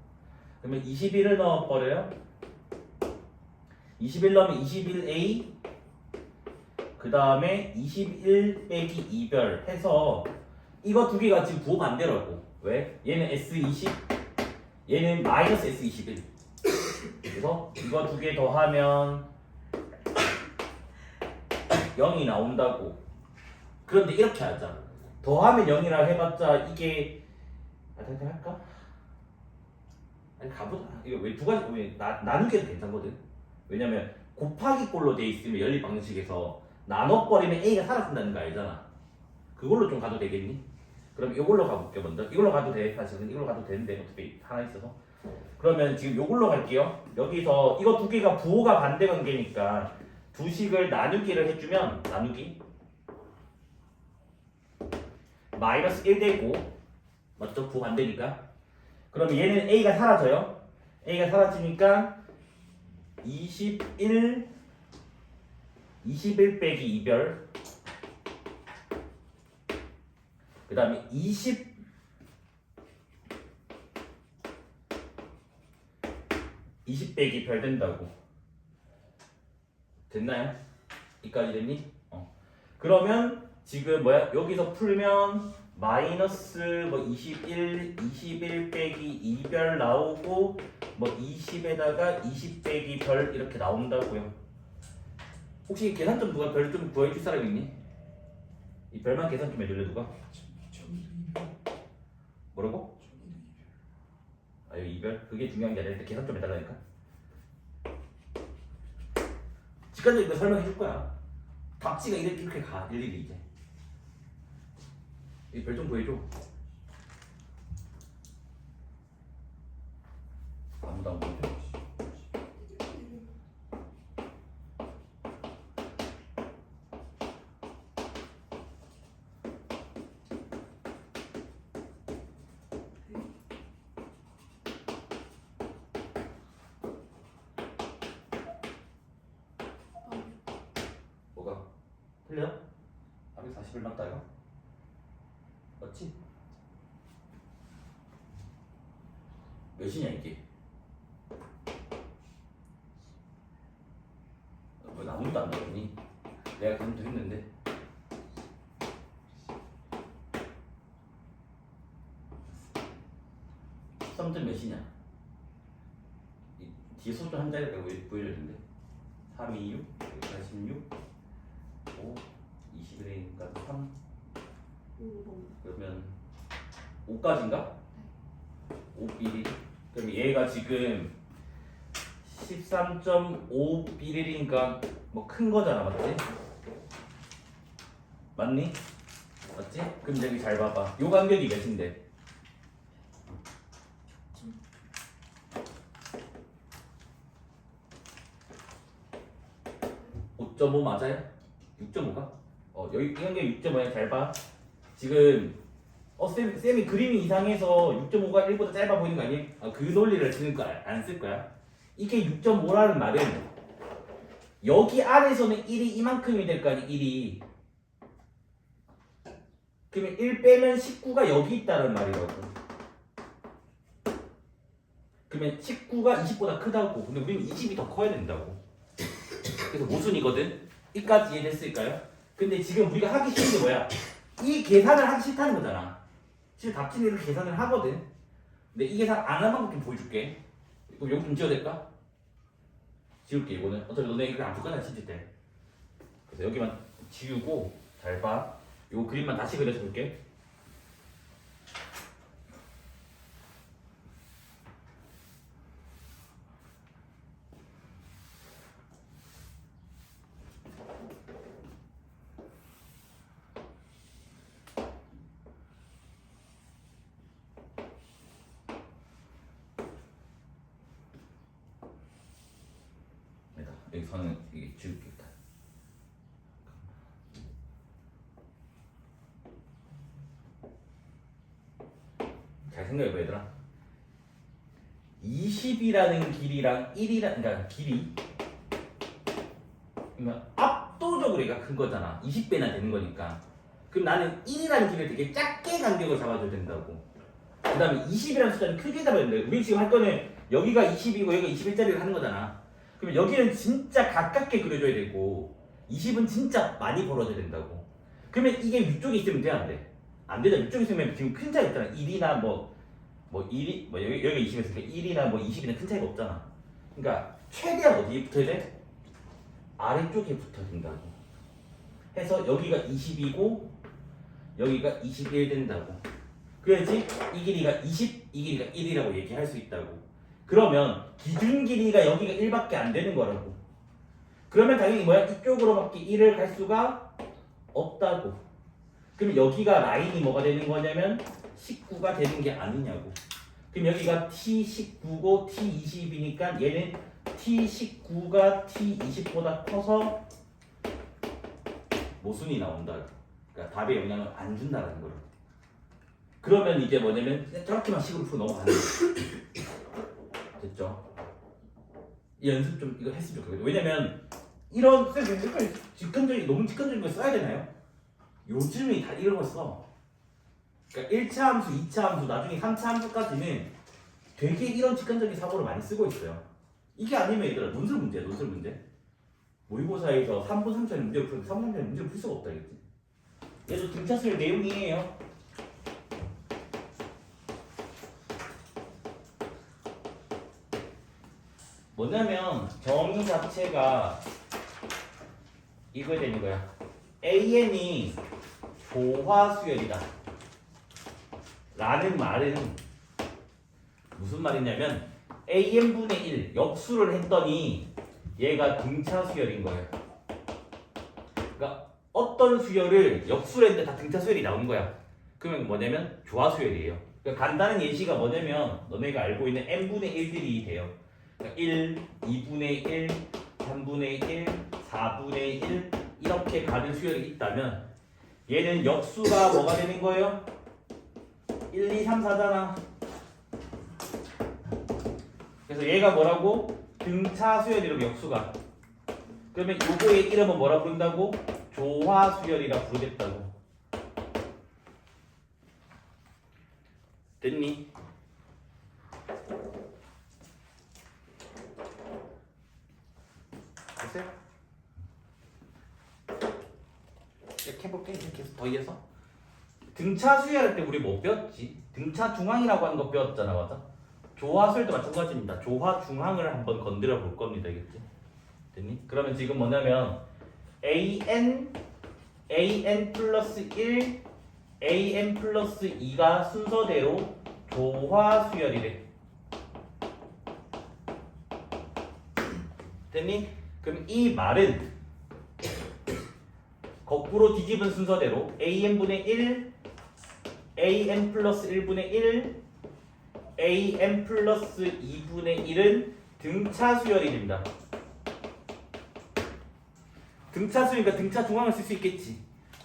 그러면 21을 넣어버려요. 21 넣으면 21a 그 다음에 21 빼기 2별 해서 이거 두 개가 지금 부호반대라고. 왜? 얘는 S20 얘는 마이너스 S21 그래서 이거 두 개 더하면 0이 나온다고. 그런데 이렇게 하자. 더하면 0이라 해봤자 이게 할까? 아니 가보자. 이거 왜 두 가지 왜 나누기도 괜찮거든. 왜냐면 곱하기 꼴로 돼 있으면 연립 방식에서 나눠버리면 a가 사라진다는 거 알잖아. 그걸로 좀 가도 되겠니? 그럼 이걸로 가볼게 먼저. 이걸로 가도 돼. 사실은 이걸로 가도 되는데 어차피 하나 있어서. 그러면 지금 이걸로 갈게요. 여기서 이거 두 개가 부호가 반대 관계니까 두 식을 나누기를 해주면 나누기 마이너스 1 되고 맞죠? 부호 반대니까. 그럼 얘는 a가 사라져요. a가 사라지니까 21 빼기 이별 그 다음에 20 빼기 별 된다고. 됐나요? 이까지 됐니? 그러면 지금 뭐야? 여기서 풀면 마이너스 뭐 21 빼기 2별 나오고 뭐 20에다가 20 빼기 별 이렇게 나온다고요. 혹시 계산 좀 누가 별 좀 구해줄 사람 있니? 이 별만 계산 좀 해줄래 누가? 뭐라고? 아 여기 이별? 그게 중요한 게 아니라 계산 좀 해달라니까. 직관적으로 이거 설명해 줄 거야. 답지가 이렇게 가 일일이 이제. 이 별 좀 구해줘. 아무도 안 보여줘. 뭐가? 틀려? 441 맞다 이거? 맞지? 몇이냐 이게? 왜 아무도 안 나오니? 내가 감도 했는데 13점 몇이냐? 뒤에 소수 한 자리가 보여줘야 되는데 3, 2, 6, 46, 5, 21이니까 3 그러면 5까지인가? 5비리 그럼 얘가 지금 13.5비리니까 뭐 큰 거잖아 맞지? 맞니? 맞지? 그럼 여기 잘 봐봐 요 간격이 몇인데? 5.5 맞아요? 6.5가? 여기 이 간격 6.5야 잘 봐 지금 쌤이 그림이 이상해서 6.5가 1보다 짧아 보이는 거 아니에요? 그 논리를 쓰는 거 안 쓸 거야. 이게 6.5라는 말은 여기 안에서는 1이 이만큼이 될 거 아니야 1이. 그러면 1 빼면 19가 여기 있다는 말이라고. 그러면 19가 20보다 크다고. 근데 우리는 20이 더 커야 된다고. 그래서 모순이거든. 이까지 이해됐을까요? 근데 지금 우리가 하기 싫은 게 뭐야? 이 계산을 하기 싫다는 거잖아. 지금 답지는 이렇게 계산을 하거든. 근데 이 계산 안 하는 방법 좀 보여줄게. 그럼 여기 좀 지워도 될까? 지울게 이거는. 어차피 너네 이거 안 풀거나 진짜 때. 그래서 여기만 지우고 잘 봐. 요 그림만 다시 그려서 볼게. 여기서는 이게 지울게 일단. 잘 생각해봐 얘들아. 20이라는 길이랑 1이라는 그러니까 길이 그러면 압도적으로 얘가 큰 거잖아. 20배나 되는 거니까. 그럼 나는 1이라는 길을 되게 작게 간격을 잡아줘야 된다고. 그 다음에 20이라는 숫자는 크게 잡아야 된다. 우리 지금 할 거는 여기가 20이고 여기가 21짜리를 하는 거잖아. 그러면 여기는 진짜 가깝게 그려줘야 되고 20은 진짜 많이 벌어져야 된다고. 그러면 이게 위쪽에 있으면 돼 안 돼? 안 되잖아. 위쪽에 있으면 지금 큰 차이 없잖아. 1이나 뭐 1이 뭐 여기가 20이었으니까 1이나 뭐 20이나 큰 차이가 없잖아. 그러니까 최대한 어디에 붙어야 돼? 아래쪽에 붙어야 된다고. 해서 여기가 20이고 여기가 21 된다고. 그래야지 이 길이가 20, 이 길이가 1이라고 얘기할 수 있다고. 그러면 기준 길이가 여기가 1밖에 안 되는 거라고. 그러면 당연히 뭐야? 이쪽으로밖에 1을 갈 수가 없다고. 그럼 여기가 라인이 뭐가 되는 거냐면 19가 되는 게 아니냐고. 그럼 여기가 T19고 T20이니까 얘는 T19가 T20보다 커서 모순이 나온다. 그러니까 답에 영향을 안 준다는 거예요. 그러면 이제 뭐냐면 저렇게만 식으로 풀어 넘어가는 거예요. 됐죠? 이 연습 좀 이거 했으면 좋겠어요. 왜냐면 이런 직관적인 너무 직관적인 걸 써야 되나요? 요즘이 다 이런 걸 써. 그러니까 1차 함수, 2차 함수, 나중에 3차 함수까지는 되게 이런 직관적인 사고를 많이 쓰고 있어요. 이게 아니면 얘들아 논술 문제야, 논술 문제. 모의고사에서 3분 3초에 문제를 풀는데 3분 3초에 문제를 풀 수가 없다 이거지. 얘도 등차수열 내용이에요. 뭐냐면 정의 자체가 이거 되는 거야. AN이 조화수열이다 라는 말은 무슨 말이냐면 AN분의 1 역수를 했더니 얘가 등차수열인 거예요. 그러니까 어떤 수열을 역수를 했는데 다 등차수열이 나온 거야. 그러면 뭐냐면 조화수열이에요. 그러니까 간단한 예시가 뭐냐면 너네가 알고 있는 n분의 1들이 돼요. 그러니까 1, 2분의 1, 3분의 1, 4분의 1 이렇게 가는 수열이 있다면 얘는 역수가 뭐가 되는 거예요? 1, 2, 3, 4잖아. 그래서 얘가 뭐라고? 등차수열이라고 역수가. 그러면 요거의 이름은 뭐라 부른다고? 조화수열이라 부르겠다고. 됐니? 됐어요? 이렇게 해볼게. 이렇게 해서 더해서 등차 수열할 때 우리 뭐 배웠지? 등차 중앙이라고 하는 거 배웠잖아, 맞아? 조화수열도 마찬가지입니다. 조화 중앙을 한번 건드려 볼 겁니다, 알겠지? 됐니? 그러면 지금 뭐냐면 an 플러스 1, an 플러스 2가 순서대로 조화수열이래. 됐니? 그럼 이 말은 거꾸로 뒤집은 순서대로 an분의 1, an 플러스 1분의 1, an 플러스 2분의 1은 등차수열이 됩니다. 등차수니까 등차 중앙을 쓸 수 있겠지.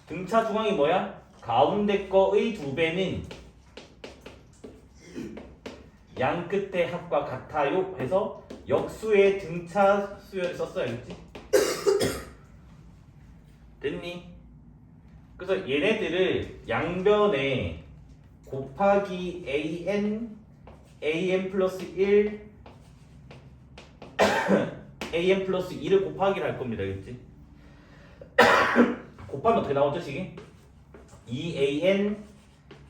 등차 중앙이 뭐야? 가운데 거의 2배는 양 끝의 합과 같아요. 해서 역수의 등차수열을 썼어야겠지. 됐니? 그래서 얘네들을 양변에 곱하기 an 플러스 1 an 플러스 2를 곱하기를 할 겁니다. 알겠지? 곱하면 어떻게 나오죠, 식이? 2an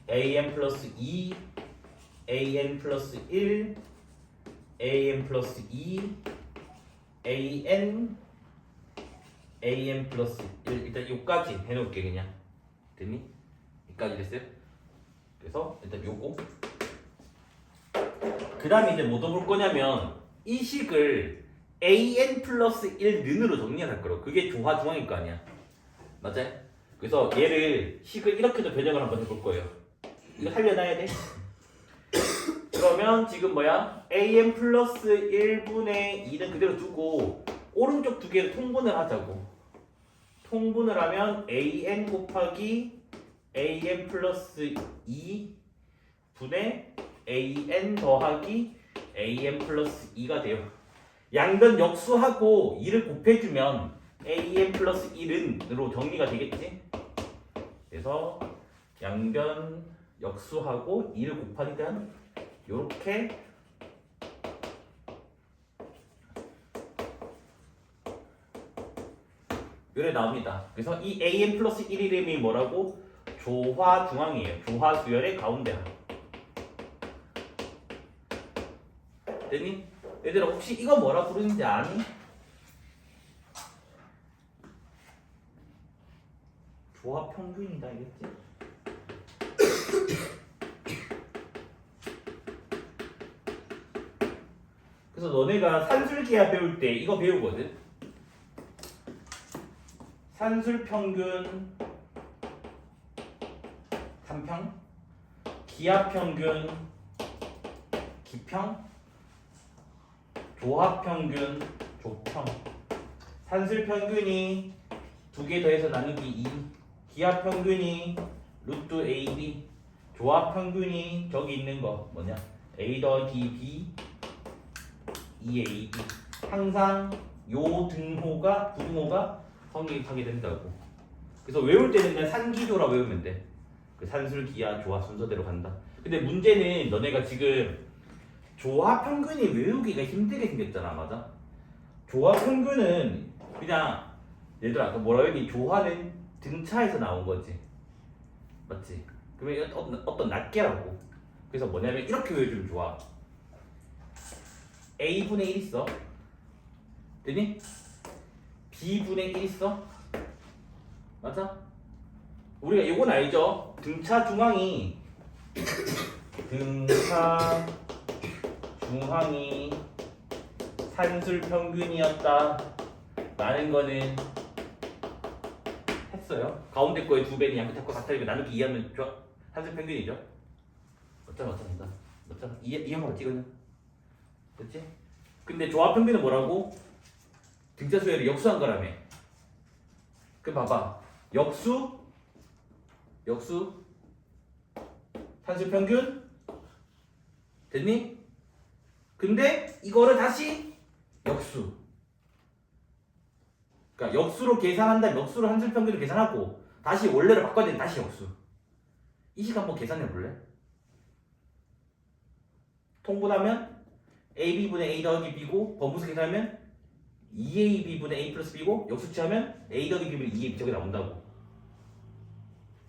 an 플러스 2 an 플러스 1 an 플러스 2 an 플러스 1 일단 요까지 해놓을게 그냥. 됐니? 여기까지 됐어요? 그래서 일단 요거 그 다음에 이제 뭐 더 볼 거냐면 이 식을 an 플러스 1 는으로 정리할 거라고. 그게 조화 중앙일 거 아니야. 맞아? 그래서 얘를 식을 이렇게도 변형을 한번 해볼 거예요. 이거 살려놔야 돼. 그러면 지금 뭐야? an 플러스 1분의 2는 그대로 두고 오른쪽 두 개를 통분을 하자고. 통분을 하면 an 곱하기 an 플러스 2분의 an 더하기 an 플러스 2가 돼요. 양변 역수하고 2를 곱해주면 an 플러스 1은으로 정리가 되겠지? 그래서 양변 역수하고 2를 곱하니까 요렇게 요래 나옵니다. 그래서 이 an 플러스 1 이름이 뭐라고? 조화 중앙이에요. 조화 수열의 가운데야. 됐니? 얘들아 혹시 이거 뭐라 부르는지 아니? 조화 평균이다 이겠지? 그래서 너네가 산술기하 배울 때 이거 배우거든. 산술 평균 3평, 기하 평균 기평, 조합 평균 조평. 산술 평균이 2개 더해서 나누기 2, 기하 평균이 루트 AB, 조합 평균이 저기 있는 거 뭐냐? A 더하기 B 2AB. 항상 요 등호가 부등호가 성립하게 된다고. 그래서 외울 때는 그냥 산기조라 외우면 돼. 그 산술, 기하, 조합 순서대로 간다. 근데 문제는 너네가 지금 조합 평균이 외우기가 힘들게 생겼잖아, 맞아? 조합 평균은 그냥 얘들아 아까 뭐라 했니? 조화는 등차에서 나온 거지, 맞지? 그러면 어떤 낱개라고. 그래서 뭐냐면 이렇게 외워주면 좋아. A분의 1 있어, 되니? B분의 1 있어, 맞아? 우리가 이건 알죠? 등차 중앙이 산술 평균이었다 라는 거는 했어요. 가운데 거의 2배니 양끝 거 같으니까 나누기 2하면 산술 평균이죠. 맞잖아. 이해만 찍으면 됐지? 근데 조합 평균은 뭐라고? 등차 수열을 역수한 거라며. 그럼 봐봐, 역수 산술 평균 됐니? 근데 이거를 다시 역수, 그러니까 역수로 계산한다면 역수로 산술 평균을 계산하고 다시 원래를 바꿔야 되는 다시 역수. 이 식 한번 계산해 볼래? 통분하면 AB분의 A 더하기 B고 번분수 계산하면 2AB분의 A 플러스 B고 역수치하면 A 더하기 B분의 2AB 저게 나온다고.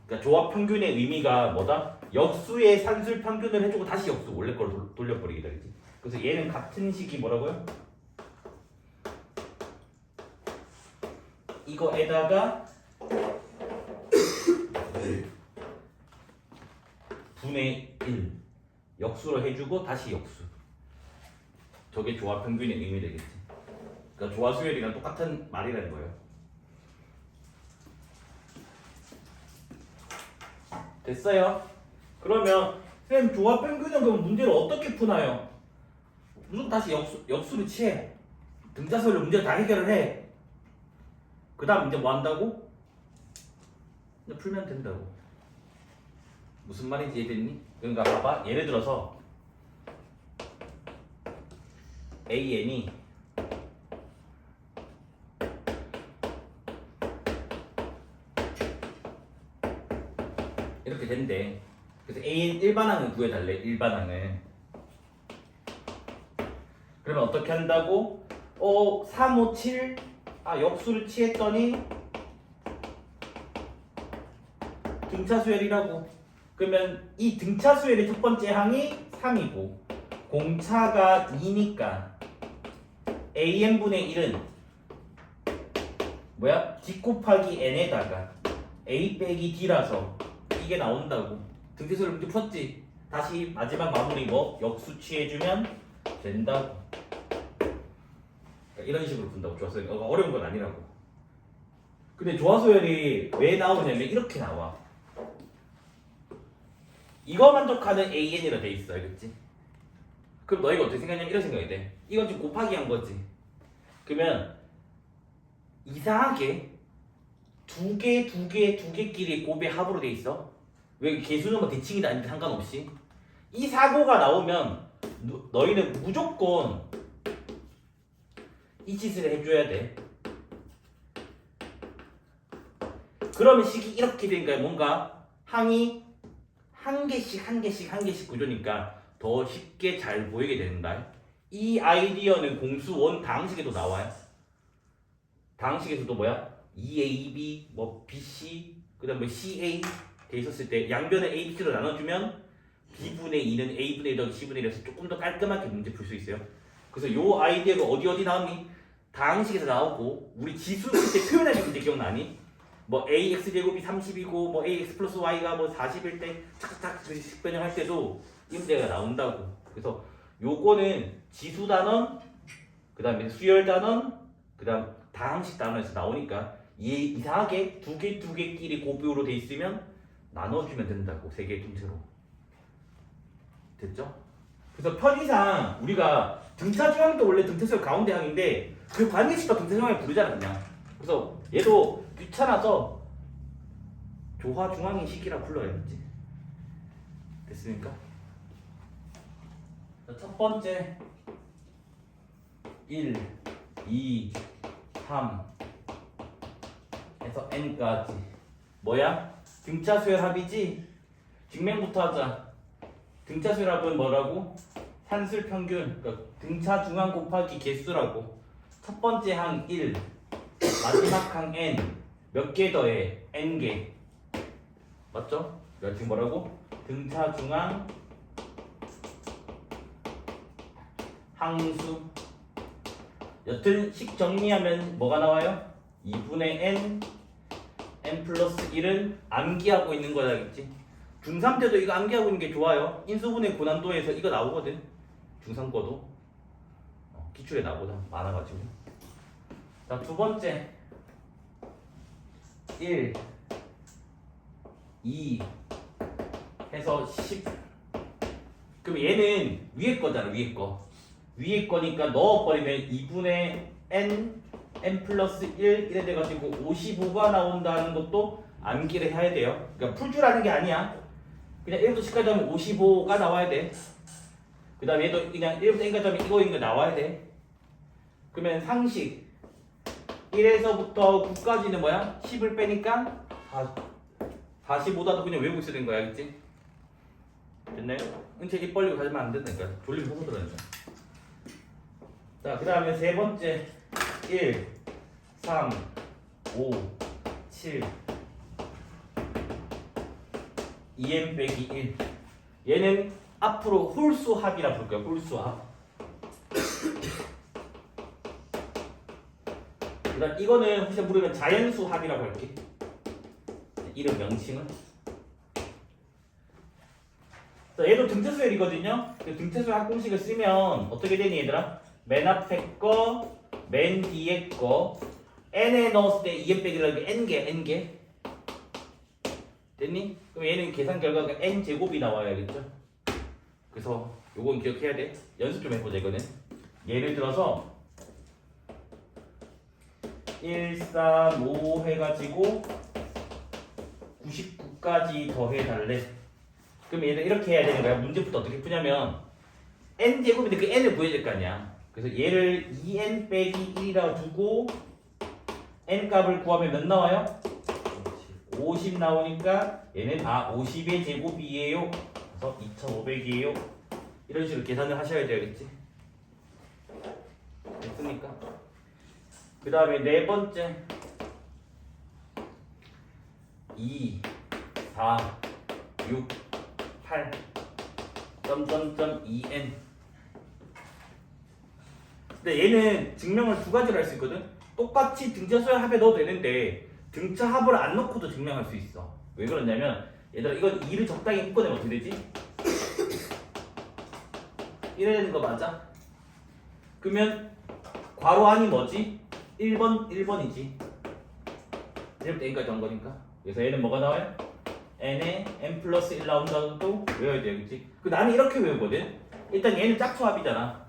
그러니까 조합 평균의 의미가 뭐다? 역수의 산술 평균을 해주고 다시 역수 원래 걸로 돌려버리기다, 그치? 그래서 얘는 같은 식이 뭐라고요? 이거에다가 분의 1 역수로 해주고 다시 역수. 저게 조합 평균의 의미 되겠지. 그러니까 조화 수열이랑 똑같은 말이라는 거예요. 됐어요? 그러면 선생님 조합 평균은 그럼 문제를 어떻게 푸나요? 무조건 다시 역수를 취해. 등차수열로 문제를 다 해결을 해. 그 다음 이제 뭐 한다고? 그냥 풀면 된다고. 무슨 말인지 이해됐니? 그러니까 봐봐, 예를 들어서 AN이 이렇게 된대. 그래서 AN 일반항을 구해달래. 일반항을. 그러면 어떻게 한다고? 3, 5, 7 역수를 취했더니 등차수열이라고. 그러면 이 등차수열의 첫 번째 항이 3이고 공차가 2니까 AN분의 1은 뭐야? D 곱하기 N에다가 A 빼기 D라서 이게 나온다고. 등차수열 문제 풀었지? 다시 마지막 마무리 뭐? 역수 취해주면 된다고. 그러니까 이런 식으로 푼다고. 조화수열이 어려운 건 아니라고. 근데 조화수열이 왜 나오냐면 이렇게 나와. 이거 만족하는 AN이라 돼 있어, 알겠지? 그럼 너희가 어떻게 생각하냐면 이런 생각이 돼. 이건 지금 곱하기 한 거지. 그러면 이상하게 두 개끼리 곱의 합으로 돼 있어. 왜 개수는 뭐 대칭이다 아닌데 상관없이 이 사고가 나오면 너희는 무조건 이 짓을 해줘야 돼. 그러면 식이 이렇게 되니까 뭔가 항이 한 개씩 구조니까 더 쉽게 잘 보이게 된다. 이 아이디어는 공수 원 다항식에도 나와요. 다항식에서도 뭐야? EAB, 뭐 BC, 그다음 뭐 CA 돼 있었을 때 양변을 A, B로 나눠주면 B분의 2는 A분의 1 더하기 C분의 1에서 조금 더 깔끔하게 문제 풀 수 있어요. 그래서 요 아이디어가 어디 나오니? 다항식에서 나오고 우리 지수 때 표현할 때 문제 기억나니? 뭐 ax 제곱이 30이고 뭐 ax 플러스 y가 뭐 40일 때 착착착 식변형할 때도 이 문제가 나온다고. 그래서 요거는 지수 단원, 그 다음에 수열 단원, 그 다음 다항식 단원에서 나오니까 이상하게 두 개끼리 곱비호로 돼 있으면 나눠주면 된다고. 세 개의 통째로. 됐죠? 그래서 편의상 우리가 등차 중앙도 원래 등차수열 가운데 항인데 그 관계식도 등차 중앙에 부르잖아 그냥. 그래서 얘도 귀찮아서 조화 중앙의 식이라 불러야겠지. 됐습니까? 첫 번째 1, 2, 3 해서 n까지 뭐야? 등차수열 합이지? 증명부터 하자. 등차수열 합은 뭐라고? 산술 평균, 그러니까 등차 중앙 곱하기 개수라고. 첫 번째 항 1, 마지막 항 n 몇 개 더해? n개. 맞죠? 그러니까 지금 뭐라고? 등차 중앙 항수. 여튼 식 정리하면 뭐가 나와요? 2분의 n 플러스 1은 암기하고 있는 거야겠지. 중3 때도 이거 암기하고 있는 게 좋아요. 인수분해 고난도에서 이거 나오거든. 중3 거도 기출에 나보다 많아가지고. 자, 두 번째 1, 2 해서 10. 그럼 얘는 위에 거잖아. 위에 거니까 넣어버리면 2분의 n 플러스 1 이래 돼가지고 55가 나온다는 것도 암기를 해야 돼요. 그러니까 풀 줄 아는 게 아니야. 그냥 1부터 10까지 하면 55가 나와야 돼. 그 다음에 얘도 그냥 1부터 n까지 하면 이거인 거 나와야 돼. 그러면 상식 1에서부터 9까지는 뭐야? 10을 빼니까 45다도 그냥 외우고 있어야 되는 거야. 알겠지? 됐나요? 은채 입 벌리고 가지면 안 된다니까. 졸리면 서서 들어야지. 자, 그 다음에 세 번째 1, 3, 5, 7 2n 빼기 1. 얘는 앞으로 홀수 합이라 부를 거야. 홀수 합. 그다음 이거는 혹시 모르면 자연수 합이라고 할게. 이름 명칭은. 자, 얘도 등차수열이거든요. 그 등차수열 합공식을 쓰면 어떻게 되니 얘들아? 맨 앞에 거, 맨 뒤에 거 n에 넣었을 때 2n 빼기라는 게 n개. 됐니? 그럼 얘는 계산 결과가 n 제곱이 나와야겠죠. 그래서 요건 기억해야 돼. 연습 좀 해보자 이거는. 예를 들어서 1, 3, 5 해가지고 99까지 더해달래. 그럼 얘는 이렇게 해야 되는 거야. 문제부터 어떻게 푸냐면 n 제곱인데 그 n을 구해야 될 거 아니야. 그래서 얘를 2n 빼기 1이라고 두고 n 값을 구하면 몇 나와요? 50 나오니까 얘는 50의 제곱이에요. 그래서 2500이에요. 이런 식으로 계산을 하셔야 되겠지. 됐습니까? 그 다음에 네 번째 2, 4, 6, 8 점점점 2n. 근데 얘는 증명을 두 가지로 할 수 있거든. 똑같이 등차수열 합에 넣어도 되는데 등차 합을 안 넣고도 증명할 수 있어. 왜 그러냐면 얘들아 이건 2를 적당히 묶어내면 어떻게 되지? 이래야 되는 거 맞아? 그러면 괄호 안이 뭐지? 1번이지. 1부터 n까지 한 거니까. 그래서 얘는 뭐가 나와요? n에 n 플러스 1 나온다고 또 외워야 되겠지. 그 나는 이렇게 외우거든. 일단 얘는 짝수합이잖아.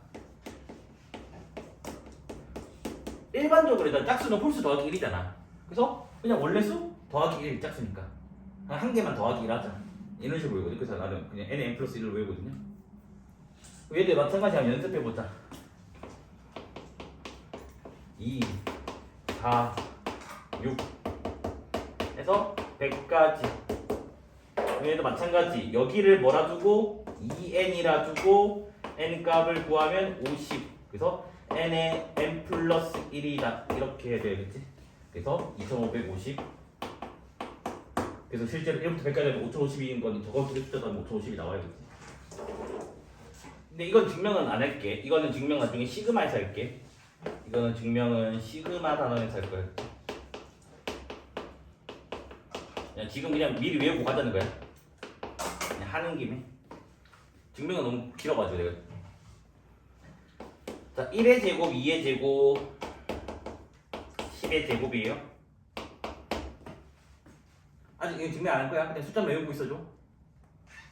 일반적으로 일단 짝수는 홀수 더하기 1이잖아. 그래서 그냥 원래수 더하기 1 짝수니까 한 개만 더하기 1 하자. 이런 식으로 외우거든. 그래서 나는 그냥 n 플러스 1을 외우거든요. 얘들 마찬가지 한번 연습해보자. 2, 4, 6 해서 100까지. 얘도 마찬가지. 여기를 뭐라 두고 2n이라 두고 n 값을 구하면 50. 그래서 n에 n 플러스 1이다. 이렇게 해야 되겠지. 그래서 2550. 그래서 실제로 1부터 100까지 하면 5050인 건 저거 두 개 숫자도 5050이 나와야겠지. 근데 이건 증명은 안 할게. 이거는 증명 나중에 시그마에서 할게. 이거는 증명은 시그마 단원에서 할 거야. 그냥 지금 그냥 미리 외우고 가자는 거야. 그냥 하는 김에. 증명은 너무 길어가지고 내가 자, 1의 제곱, 2의 제곱, 10의 제곱이에요. 아직 이거 증명 안 할 거야. 그냥 숫자 외우고 있어줘.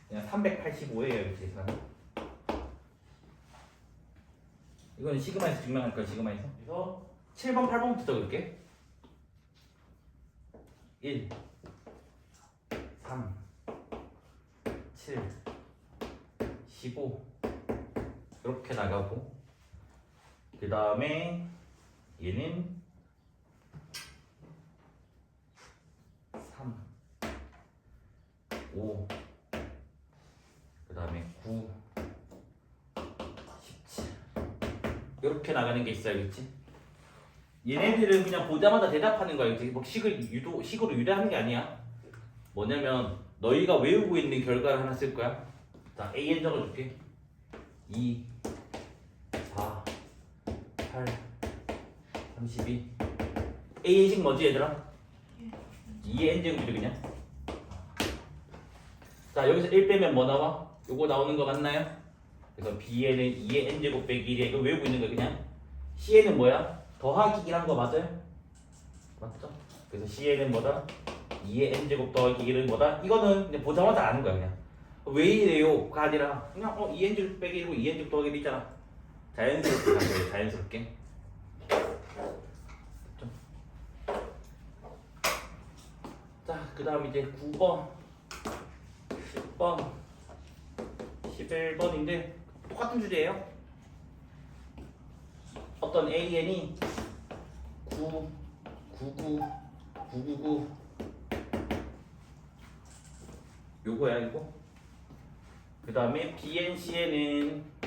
그냥 385예요, 이렇게 계산은. 이건 시그마에서 증명할 거야, 시그마에서. 그래서 7번, 8번부터 적을게. 1, 3, 7, 15 이렇게 나가고, 그 다음에 얘는 3, 5, 그 다음에 9, 17 이렇게 나가는 게 있어야겠지. 얘네들은 그냥 보자마자 대답하는 거야. 뭐 식으로 유도하는 게 아니야. 뭐냐면 너희가 외우고 있는 결과를 하나 쓸 거야. 자, AN 적어줄게. 2, 4, 8, 32. AN식 뭐지 얘들아? 2의 n제곱이죠 그냥. 자, 여기서 1 빼면 뭐 나와? 요거 나오는 거 맞나요? 그래서 B에는 2의 n제곱 빼기 1이야. 이거 외우고 있는 거 그냥. C에는 뭐야? 더하기 1한 거 맞아요? 맞죠? 그래서 C에는 뭐다? 2의 n제곱 더하기 1은 뭐다? 이거는 그냥 보자마자 아는 거야 그냥. 왜 이래요? 가 아니라 그냥 2 n제곱 빼기 1이고 2 n제곱 더하기 1 있잖아. 자연스럽게 가는 거예요. 자연스럽게. 됐죠? 자, 그 다음 이제 9번, 10번, 11번인데 똑같은 주제예요. 어떤 AN이 9, 99, 999 요거야 이거. 그 다음에 BNC에는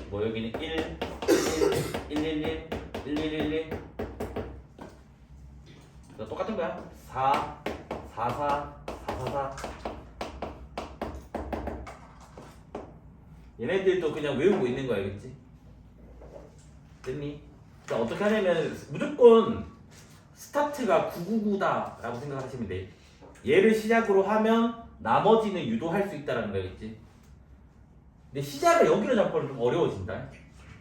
뭐 여기는 1, 111, 1111 똑같은 거야. 4, 44, 444 얘네들도 그냥 외우고 있는 거야, 알겠지? 됐니? 그러니까 어떻게 하냐면 무조건 스타트가 999다 라고 생각하시면 돼. 얘를 시작으로 하면 나머지는 유도할 수 있다라는 거겠지. 근데 시작을 여기로 잡고는 좀 어려워진다.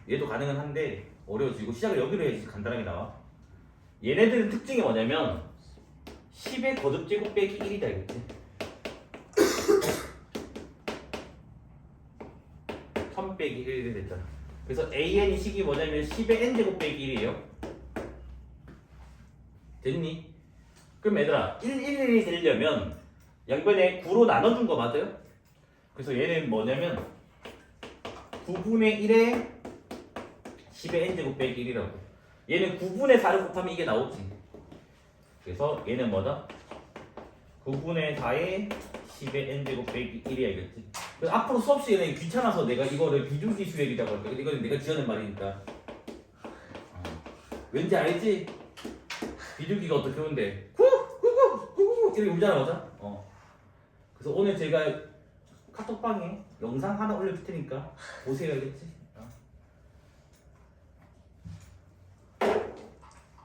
얘도 가능은 한데 어려워지고 시작을 여기로 해야지 간단하게 나와. 얘네들은 특징이 뭐냐면 10의 거듭제곱 빼기 1이다 이거지. 1000 빼기 1이 됐잖아. 그래서 AN이 식이 뭐냐면 10의 n제곱 빼기 1이에요. 됐니? 그럼 얘들아 111이 되려면 양변에 9로 나눠준 거 맞아요? 그래서 얘는 뭐냐면 9분의 1에 10의 n제곱 빼기 1이라고. 얘는 9분의 4를 곱하면 이게 나오지. 그래서 얘는 뭐다? 9분의 4에 10의 n제곱 빼기 1이 알겠지? 그래서 앞으로 수업 시간에 귀찮아서 내가 이거를 비둘기 수열이라고 할까? 이거는 내가 지어낸 말이니까. 왠지 알지? 비둘기가 어떻게 오는데 구구구구구 이렇게 울잖아 맞아? 그래서 오늘 제가 카톡방에 영상 하나 올려줄 테니까 보세요 알겠지?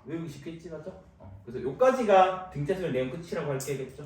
외우기 쉽겠지 맞죠? 그래서 요까지가 등차수열 내용 끝이라고 할게 알겠죠?